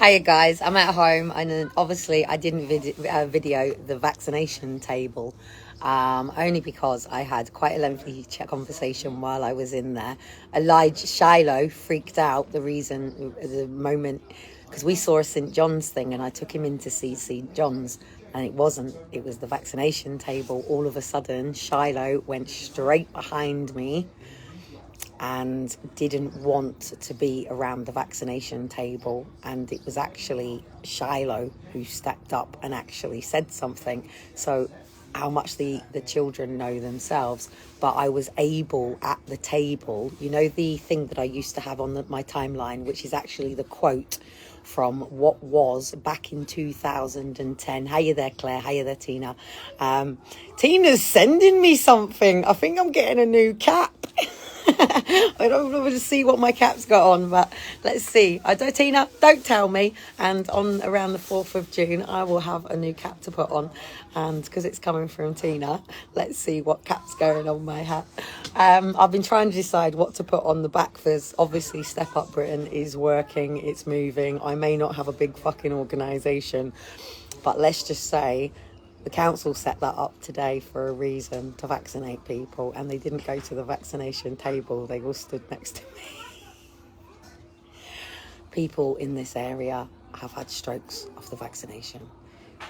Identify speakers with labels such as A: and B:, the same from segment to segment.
A: Hiya guys, I'm at home and then obviously I didn't video the vaccination table only because I had quite a lengthy conversation while I was in there. Elijah Shiloh freaked out the moment, because we saw a St. John's thing and I took him in to see St. John's and it was the vaccination table. All of a sudden Shiloh went straight behind me and didn't want to be around the vaccination table, and it was actually Shiloh who stepped up and actually said something. So how much the children know themselves, but I was able at the table, you know, the thing that I used to have on my timeline, which is actually the quote from what was back in 2010. Hiya there, Claire. Hiya there, Tina. Tina's sending me something. I think I'm getting a new cap. I don't know to see what my cap's got on, but let's see. Tina, don't tell me. And on around the 4th of June, I will have a new cap to put on. And because it's coming from Tina, let's see what cap's going on my hat. I've been trying to decide what to put on the back. There's obviously Step Up Britain is working, it's moving. I may not have a big fucking organisation, but let's just say the council set that up today for a reason, to vaccinate people, and they didn't go to the vaccination table. They all stood next to me. People in this area have had strokes of the vaccination.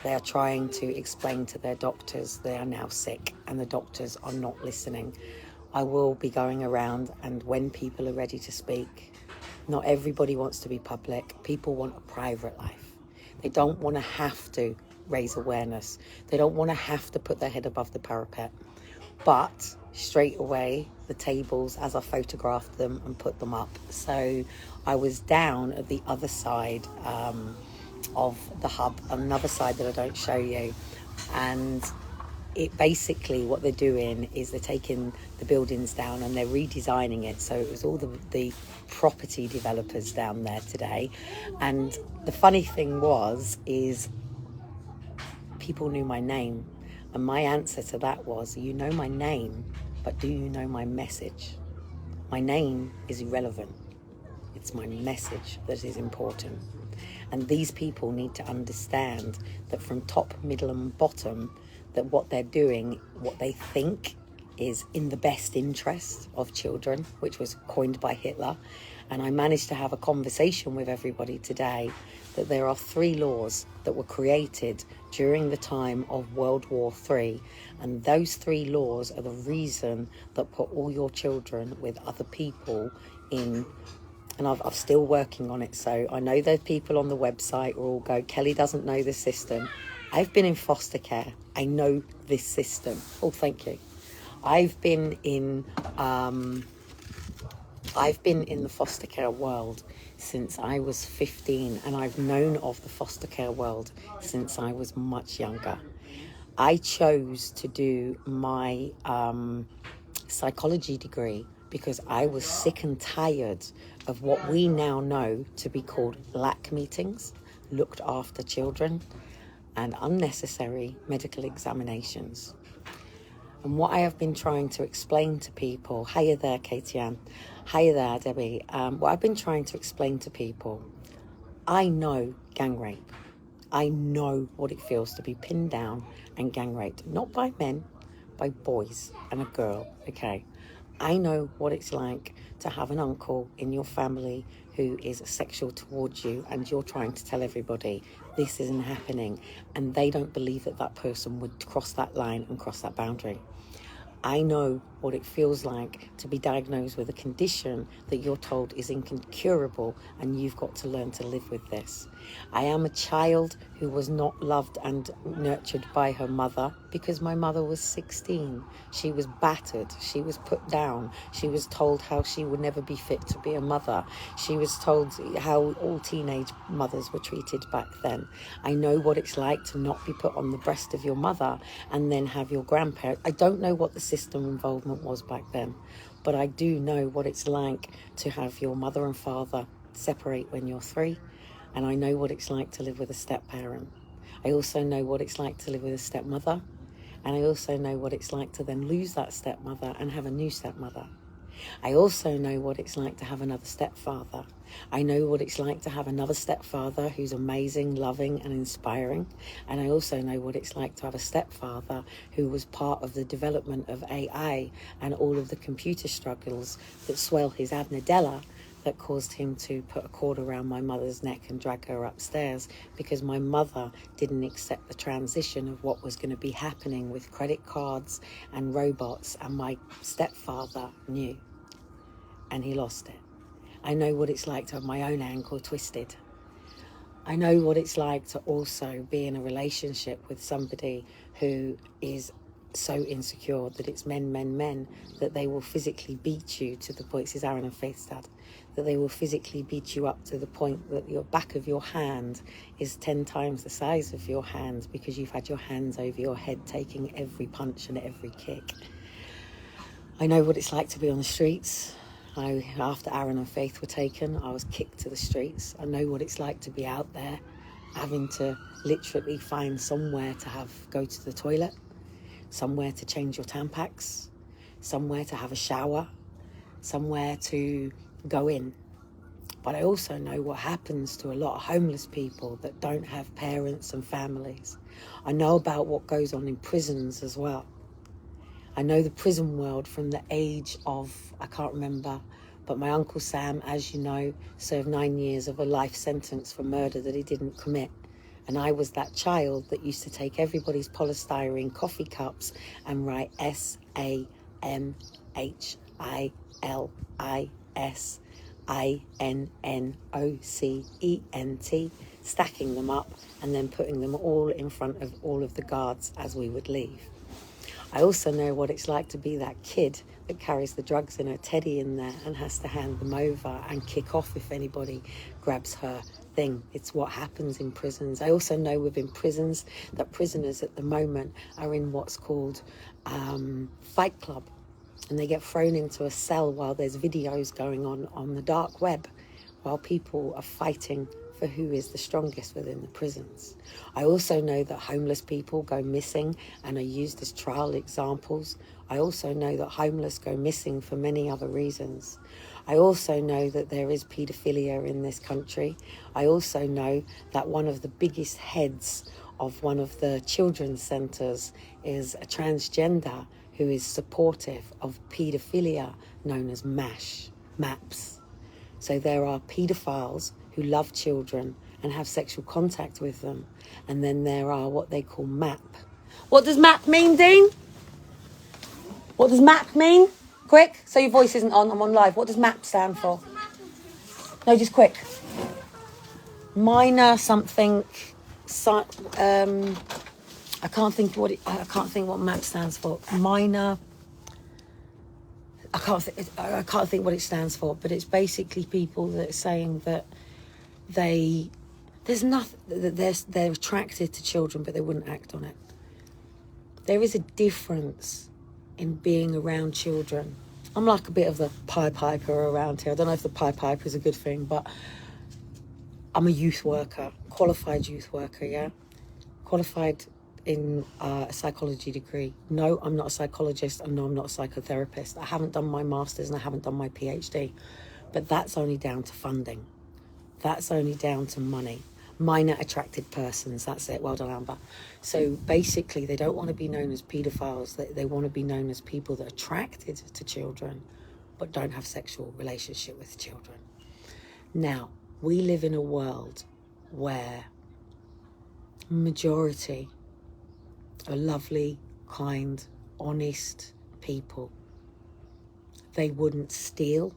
A: They are trying to explain to their doctors they are now sick, and the doctors are not listening. I will be going around, and when people are ready to speak, not everybody wants to be public. People want a private life. They don't want to have to raise awareness. They don't want to have to put their head above the parapet. But straight away, the tables, as I photographed them and put them up. So I was down at the other side of the hub, another side that I don't show you. And it basically, what they're doing is they're taking the buildings down and they're redesigning it. So it was all the property developers down there today. And the funny thing is people knew my name, and my answer to that was, you know my name, but do you know my message? My name is irrelevant. It's my message that is important. And these people need to understand that from top, middle and bottom, that what they're doing, what they think is in the best interest of children, which was coined by Hitler. And I managed to have a conversation with everybody today that there are 3 laws that were created during the time of World War III. And those 3 laws are the reason that put all your children with other people in. And I'm still working on it. So I know there's people on the website who all go, Kelly doesn't know the system. I've been in foster care. I know this system. Oh, thank you. I've been in the foster care world since I was 15, and I've known of the foster care world since I was much younger. I chose to do my psychology degree because I was sick and tired of what we now know to be called LAC meetings, looked after children, and unnecessary medical examinations. And what I have been trying to explain to people, hiya there, Katie Ann, hiya there, Debbie, what I've been trying to explain to people, I know gang rape. I know what it feels to be pinned down and gang raped, not by men, by boys and a girl, okay? I know what it's like to have an uncle in your family who is sexual towards you, and you're trying to tell everybody this isn't happening, and they don't believe that that person would cross that line and cross that boundary. I know what it feels like to be diagnosed with a condition that you're told is incurable, and you've got to learn to live with this. I am a child who was not loved and nurtured by her mother because my mother was 16. She was battered. She was put down. She was told how she would never be fit to be a mother. She was told how all teenage mothers were treated back then. I know what it's like to not be put on the breast of your mother and then have your grandparent. I don't know what the system involvement was back then, but I do know what it's like to have your mother and father separate when you're 3, and I know what it's like to live with a step-parent. I also know what it's like to live with a stepmother, and I also know what it's like to then lose that stepmother and have a new stepmother. I also know what it's like to have another stepfather. I know what it's like to have another stepfather who's amazing, loving and inspiring. And I also know what it's like to have a stepfather who was part of the development of AI and all of the computer struggles that swell his adnadella that caused him to put a cord around my mother's neck and drag her upstairs because my mother didn't accept the transition of what was going to be happening with credit cards and robots, and my stepfather knew, and he lost it. I know what it's like to have my own ankle twisted. I know what it's like to also be in a relationship with somebody who is so insecure that it's men, that they will physically beat you to the point, this is Aaron and Faith's dad, that they will physically beat you up to the point that your back of your hand is 10 times the size of your hand because you've had your hands over your head taking every punch and every kick. I know what it's like to be on the streets. After Aaron and Faith were taken, I was kicked to the streets. I know what it's like to be out there, having to literally find somewhere to go to the toilet, somewhere to change your Tampax, somewhere to have a shower, somewhere to go in. But I also know what happens to a lot of homeless people that don't have parents and families. I know about what goes on in prisons as well. I know the prison world from the age of, I can't remember, but my Uncle Sam, as you know, served 9 years of a life sentence for murder that he didn't commit. And I was that child that used to take everybody's polystyrene coffee cups and write SAMHILISINNOCENT, stacking them up and then putting them all in front of all of the guards as we would leave. I also know what it's like to be that kid that carries the drugs in her teddy in there and has to hand them over and kick off if anybody grabs her thing. It's what happens in prisons. I also know within prisons that prisoners at the moment are in what's called Fight Club, and they get thrown into a cell while there's videos going on the dark web, while people are fighting for who is the strongest within the prisons. I also know that homeless people go missing and are used as trial examples. I also know that homeless go missing for many other reasons. I also know that there is paedophilia in this country. I also know that one of the biggest heads of one of the children's centres is a transgender who is supportive of paedophilia, known as MAPS. So there are paedophiles who love children and have sexual contact with them. And then there are what they call MAP. What does MAP mean, Dean? What does MAP mean? Quick, so your voice isn't on, I'm on live. What does MAP stand for? No, just quick. Minor something, I can't think what MAP stands for. Minor, I can't think what it stands for, but it's basically people that are saying that they're attracted to children, but they wouldn't act on it. There is a difference in being around children. I'm like a bit of the Pied Piper around here. I don't know if the Pied Piper is a good thing, but I'm a youth worker, qualified youth worker, yeah? Qualified in a psychology degree. No, I'm not a psychologist, and no, I'm not a psychotherapist. I haven't done my master's and I haven't done my PhD, but that's only down to funding. That's only down to money. Minor attracted persons, that's it. Well done, Amber. So basically, they don't want to be known as paedophiles. They want to be known as people that are attracted to children, but don't have sexual relationship with children. Now, we live in a world where majority are lovely, kind, honest people. They wouldn't steal.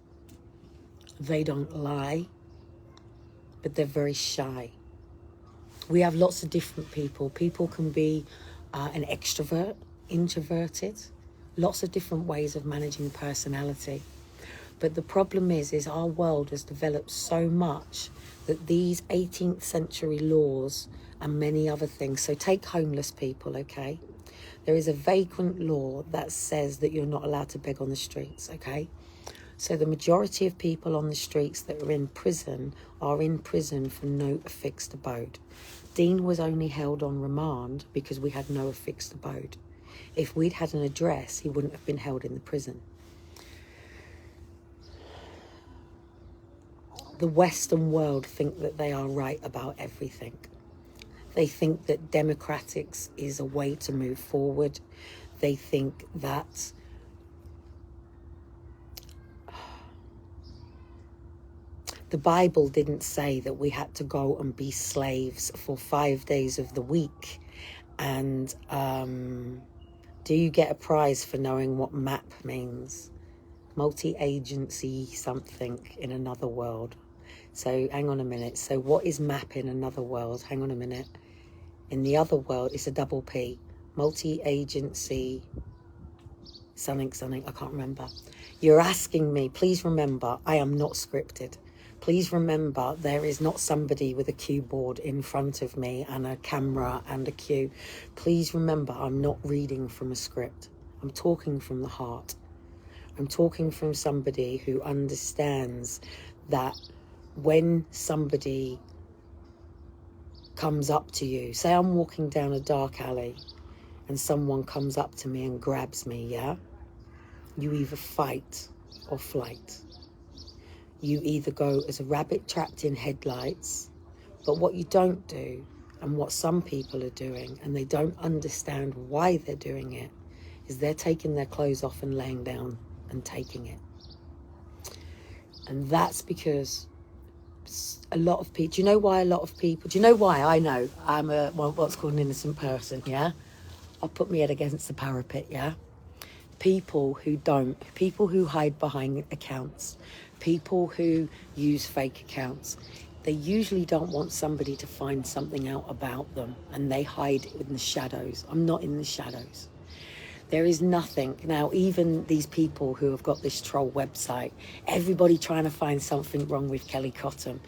A: They don't lie. But they're very shy. We have lots of different people. People can be an extrovert, introverted, lots of different ways of managing personality. But the problem is our world has developed so much that these 18th century laws and many other things, so take homeless people, okay? There is a vagrant law that says that you're not allowed to beg on the streets, okay? So the majority of people on the streets that are in prison for no fixed abode. Dean was only held on remand because we had no fixed abode. If we'd had an address, he wouldn't have been held in the prison. the Western world think that they are right about everything. They think that democratics is a way to move forward. They think that the Bible didn't say that we had to go and be slaves for 5 days of the week. And do you get a prize for knowing what MAP means? Multi-agency something in another world. So hang on a minute. So what is MAP in another world? Hang on a minute. In the other world, it's a double P. Multi-agency something, I can't remember. You're asking me, please remember, I am not scripted. Please remember, there is not somebody with a keyboard in front of me and a camera and a cue. Please remember, I'm not reading from a script. I'm talking from the heart. I'm talking from somebody who understands that when somebody comes up to you, say I'm walking down a dark alley and someone comes up to me and grabs me, yeah? You either fight or flight. You either go as a rabbit trapped in headlights, but what you don't do, and what some people are doing, and they don't understand why they're doing it, is they're taking their clothes off and laying down and taking it. And that's because a lot of people, do you know why a lot of people, do you know why I know I'm what's called an innocent person, yeah? I'll put my head against the parapet, yeah? People who hide behind accounts, people who use fake accounts, they usually don't want somebody to find something out about them, and they hide in the shadows. I'm not in the shadows. There is nothing. Now, even these people who have got this troll website, everybody trying to find something wrong with Kellie Cotton.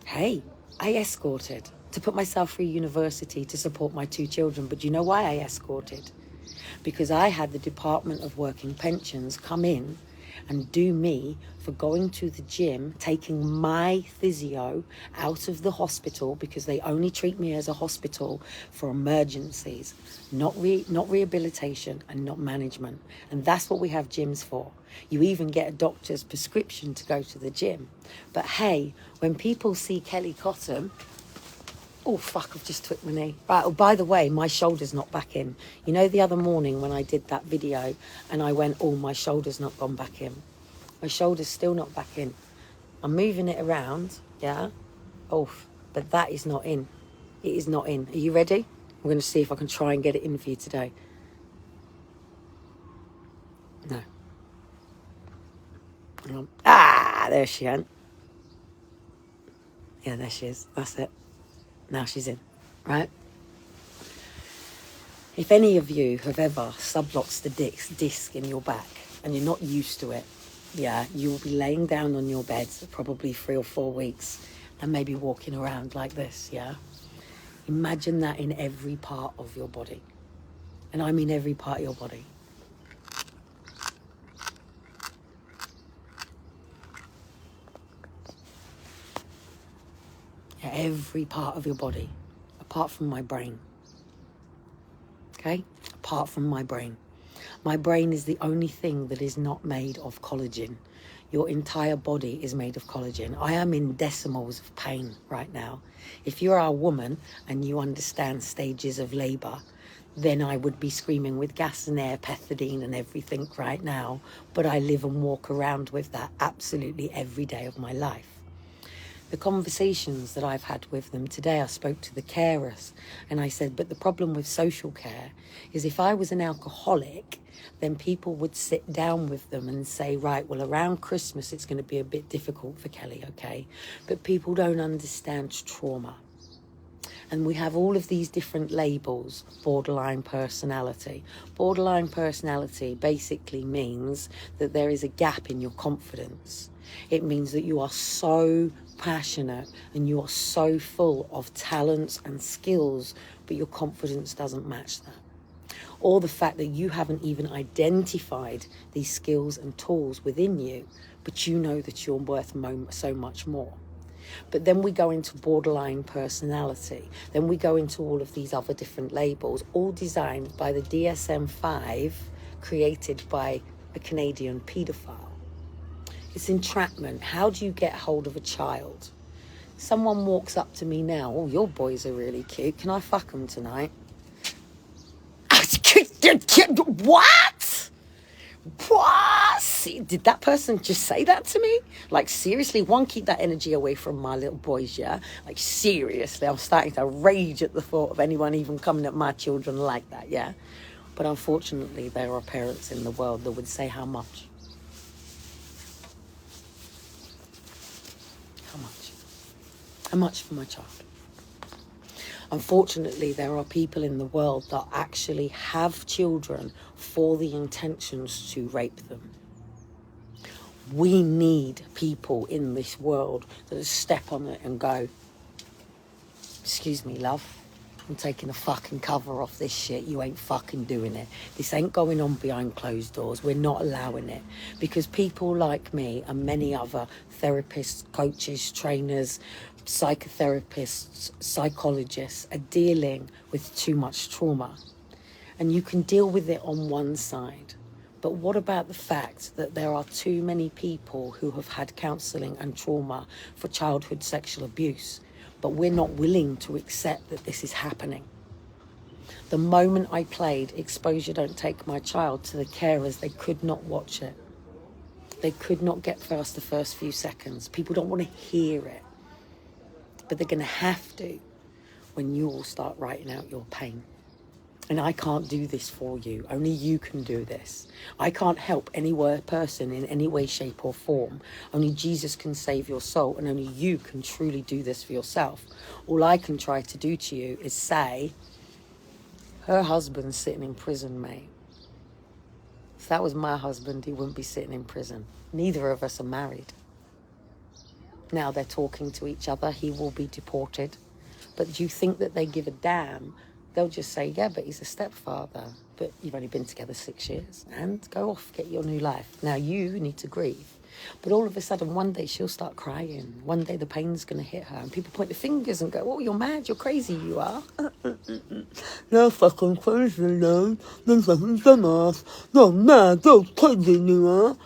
A: Hey, I escorted to put myself through university to support my 2 children. But do you know why I escorted? Because I had the Department of Working Pensions come in and do me for going to the gym, taking my physio out of the hospital, because they only treat me as a hospital for emergencies, not rehabilitation and not management. And that's what we have gyms for. You even get a doctor's prescription to go to the gym. But hey, when people see Kellie Cotton, oh, fuck, I've just twicked my knee. Right, oh, by the way, my shoulder's not back in. You know, the other morning when I did that video and I went, oh, my shoulder's not gone back in. My shoulder's still not back in. I'm moving it around, yeah? Oh, but that is not in. It is not in. Are you ready? I'm going to see if I can try and get it in for you today. No. Hang on. Ah, there she is. Yeah, there she is. That's it. Now she's in, right? If any of you have ever subluxed the disc in your back and you're not used to it, yeah, you'll be laying down on your bed for probably 3 or 4 weeks and maybe walking around like this, yeah? Imagine that in every part of your body. And I mean every part of your body. Yeah, every part of your body, apart from my brain. Okay? Apart from my brain. My brain is the only thing that is not made of collagen. Your entire body is made of collagen. I am in decimals of pain right now. If you are a woman and you understand stages of labour, then I would be screaming with gas and air, pethidine and everything right now. But I live and walk around with that absolutely every day of my life. The conversations that I've had with them today, I spoke to the carers and I said, but the problem with social care is if I was an alcoholic, then people would sit down with them and say, right, well, around Christmas, it's going to be a bit difficult for Kellie, okay? But people don't understand trauma. And we have all of these different labels. Borderline personality. Borderline personality basically means that there is a gap in your confidence. It means that you are so passionate and you are so full of talents and skills, but your confidence doesn't match that. Or the fact that you haven't even identified these skills and tools within you, but you know that you're worth so much more. But then we go into borderline personality. Then we go into all of these other different labels, all designed by the DSM-5, created by a Canadian paedophile. It's entrapment. How do you get hold of a child? Someone walks up to me now. Oh, your boys are really cute. Can I fuck them tonight? What? What? Did that person just say that to me? Like, seriously, one, keep that energy away from my little boys, yeah? Like, seriously, I'm starting to rage at the thought of anyone even coming at my children like that, yeah? But unfortunately, there are parents in the world that would say how much? How much? How much for my child? Unfortunately, there are people in the world that actually have children for the intentions to rape them. We need people in this world that step on it and go, excuse me, love, I'm taking the fucking cover off this shit. You ain't fucking doing it. This ain't going on behind closed doors. We're not allowing it. Because people like me and many other therapists, coaches, trainers, psychotherapists, psychologists are dealing with too much trauma. And you can deal with it on one side. But what about the fact that there are too many people who have had counselling and trauma for childhood sexual abuse, but we're not willing to accept that this is happening? The moment I played Exposure Don't Take My Child to the carers, they could not watch it. They could not get past the first few seconds. People don't want to hear it. But they're going to have to when you all start writing out your pain. And I can't do this for you. Only you can do this. I can't help any person in any way, shape or form. Only Jesus can save your soul, and only you can truly do this for yourself. All I can try to do to you is say, her husband's sitting in prison, mate. If that was my husband, he wouldn't be sitting in prison. Neither of us are married. Now they're talking to each other. He will be deported. But do you think that they give a damn? They'll just say, yeah, but he's a stepfather. But you've only been together 6 years. And go off, get your new life. Now you need to grieve. But all of a sudden, one day she'll start crying. One day the pain's going to hit her. And people point their fingers and go, oh, you're mad, you're crazy, you are. You're fucking crazy, no. There's nothing done us. You're mad, you're crazy, you are.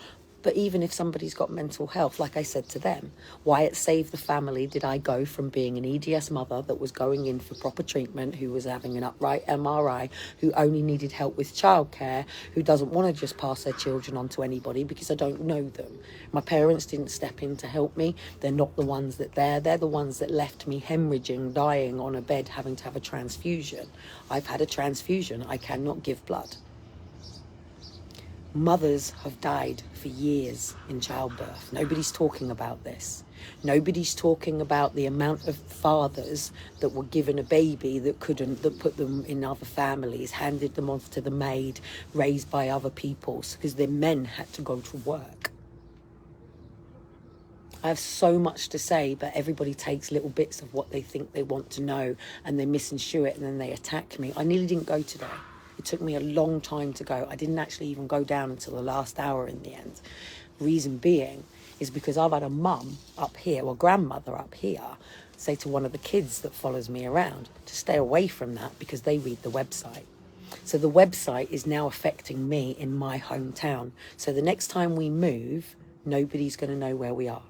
A: But even if somebody's got mental health, like I said to them, why at Save the Family did I go from being an EDS mother that was going in for proper treatment, who was having an upright MRI, who only needed help with childcare, who doesn't want to just pass their children on to anybody because I don't know them. My parents didn't step in to help me. They're not the ones they're the ones that left me hemorrhaging, dying on a bed, having to have a transfusion. I've had a transfusion. I cannot give blood. Mothers have died for years in childbirth. Nobody's talking about this. Nobody's talking about the amount of fathers that were given a baby that put them in other families, handed them off to the maid, raised by other people because their men had to go to work. I have so much to say, but everybody takes little bits of what they think they want to know and they misconstrue it and then they attack me. I nearly didn't go today. It took me a long time to go. I didn't actually even go down until the last hour in the end. Reason being is because I've had a mum up here, or grandmother up here, say to one of the kids that follows me around to stay away from that because they read the website. So the website is now affecting me in my hometown. So the next time we move, nobody's going to know where we are.